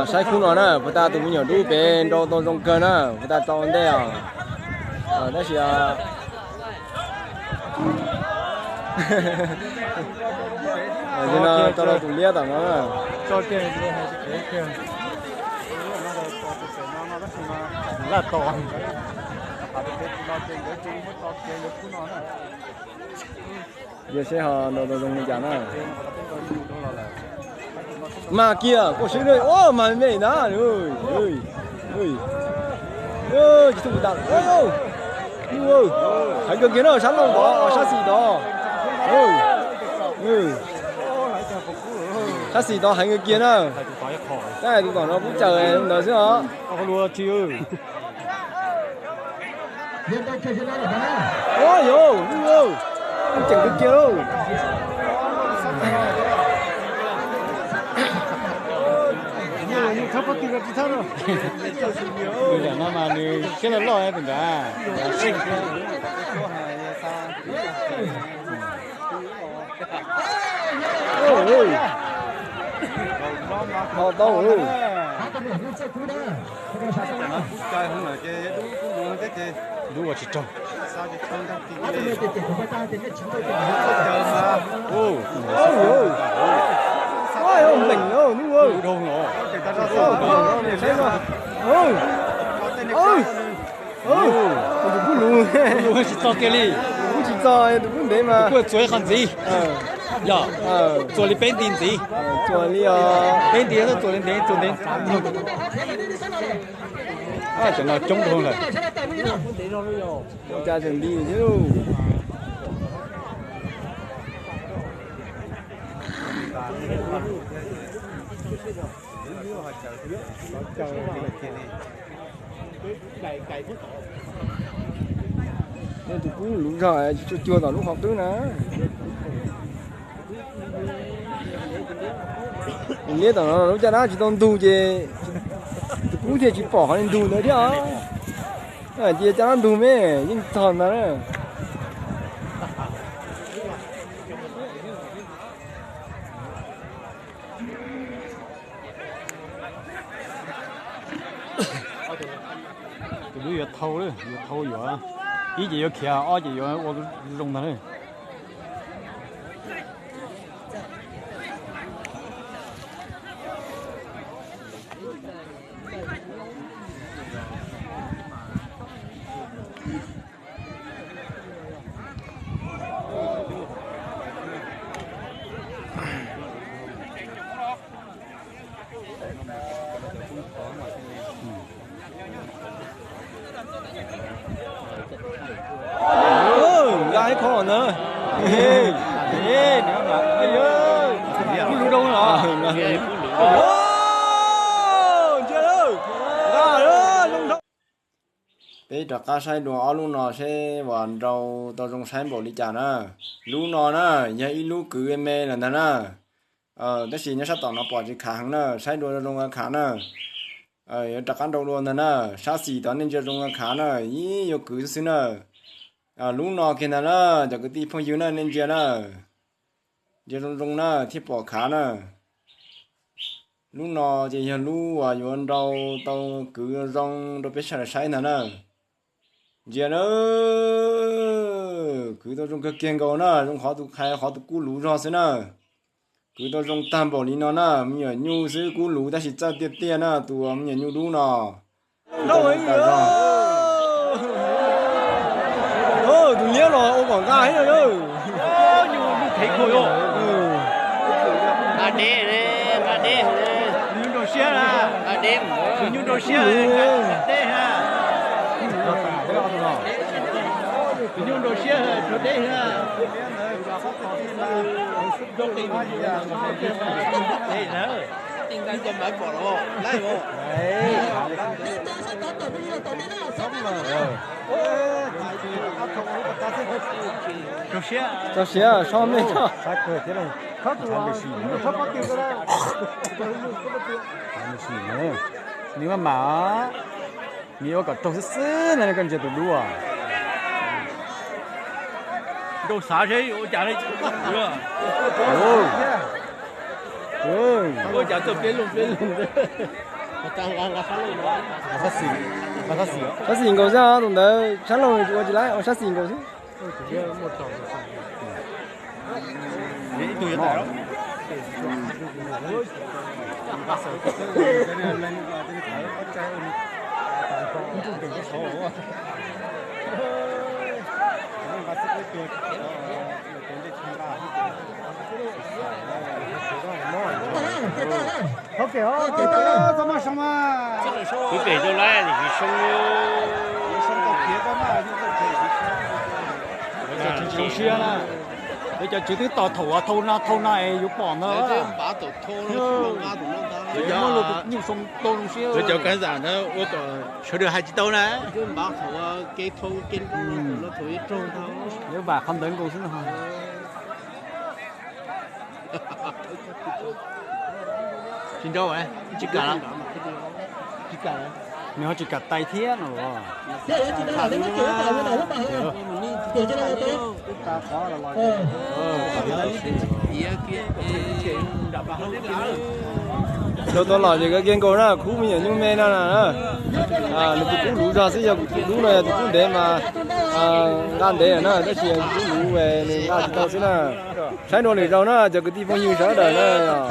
sai khu nó nè, chúng ta tụi mình nhỏ đu bên đâu đâu trong cơn nè, chúng ta trong đây à, đó là cho nó cho nó tụi lia tao nó cho tiền là to giờ sẽ họ đâu đâu trong nhà nè mà kia có sự đây ô mà mày đó ơi ơi ơi ơi chỉ tụi tao ơi ơi thấy cái kia nó sáng luôn đó sáng gì đó ơi ơi sáng gì đó thấy cái kia nó cái này tụi còn nó cũng chờ em nữa chứ hả không lúa chưa ôi yo ơi chẳng cái kia đâu thấp tí là thấp rồi. Bây giờ nó mà cái là lo em mình đã. ôi họ đâu rồi chơi không là chơi đúng cái chơi đúng là chỉ trâu. ôi ôi ôi mình đâu đúng không Đâu nó. ôi ôi ôi cũng luôn Luôn chỉ trâu cái gì. cũng chỉ cho cũng để mà Cái chuối khăn gì. Dạ. Chuối bên tiền gì. chuối li à Bên tiền nó chuối lên đến chuối đến. À chẳng là trống không rồi. cha chuẩn đi chứ nên tụi cũng lúc rồi chưa vào lúc học tứ nữa mình biết tao lúc cha nó chỉ tao tu chứ tụi cũng chỉ bỏ lên tu nữa chứ à chỉ cha nó tu mấy nhưng thòn mà nữa Tụi nó thâu đấy, thâu rồi. Ý gì ở kia, ở gì ở我用它嘞。gái khó nữa ê nữa mà ơi ơi đâu rồi chưa đâu ra đó luôn đó bây giờ cá sai đồ áo luôn nó sẽ hoàn rau tao trong sai bỏ đi chả nè luôn nó nè nhà ít lúc cứ em mê là nè đó xí nhá sắp tao nó bỏ chỉ kháng nè sai đồ trong kháng nè đặc ăn đâu luôn nè sát xí tao nên cho trong kháng nè ý yêu cứ xí nè lúc nào kia nè giờ cái tí phong yêu nè nên giờ nè giờ trong nè thì bỏ khá nè lúc nào thì hiện lúc à yêu đâu tao cứ trong đâu biết sai nè giờ nữa cứ tao trong cái kiêng cầu nè trong họ tụ khai họ tụ cú lú ra xí nè cứ tao trong tam bảo lý nó nè mình nhu xí cú lú ta chỉ cho tiệt tiệt nè tụ mình nhu lú nè đâu ấy tụi nhớ rồi ô quảng cáo hết rồi đâu nhiều thấy khôi không à đêm nhiều đồ xe là à đêm nhiều đồ xe là đêm ha nhiều đồ xe đồ đêm ha đây nữa tiền cái con mở bỏ rồi lấy vô cho xe sau này cho nếu mà nếu có trâu sứ này con chơi tụi đua đâu xả thế ô chả đấy ơi Ôi chả tập biến luôn đấy. Là phát lên đó. phát xỉ Phát sinh cầu ra tụi đấy sáng lâu rồi chỉ lại phát sinh cầu chứ. Đấy tôi hiện tại đó OK哦，怎么什么？ Cứ kể cho lại thì cái sông 上到别的那就老师啊，你就做啲大圖啊，套那要磅啊， 把头拖了，弄啊，弄啊。有乜路要送到老師啊， 我就跟上他，我搞吃的还知道呢。就把头啊，给头跟了头一中头。 nếu bà không đến cô xin hả? Xin chào bạn, chị cả lắm. Chị cả lắm. Nếu chỉ cả tay thiết rồi. Cho tôi nói cái kiến cầu đó, khu mình những men đó nè, nó cũng lú ra xí giờ lú này cũng để mà gan để nó chỉ lú về gan thì tao xí nè, trái đồ này rau nó giờ cái tí phong như sao đời nó.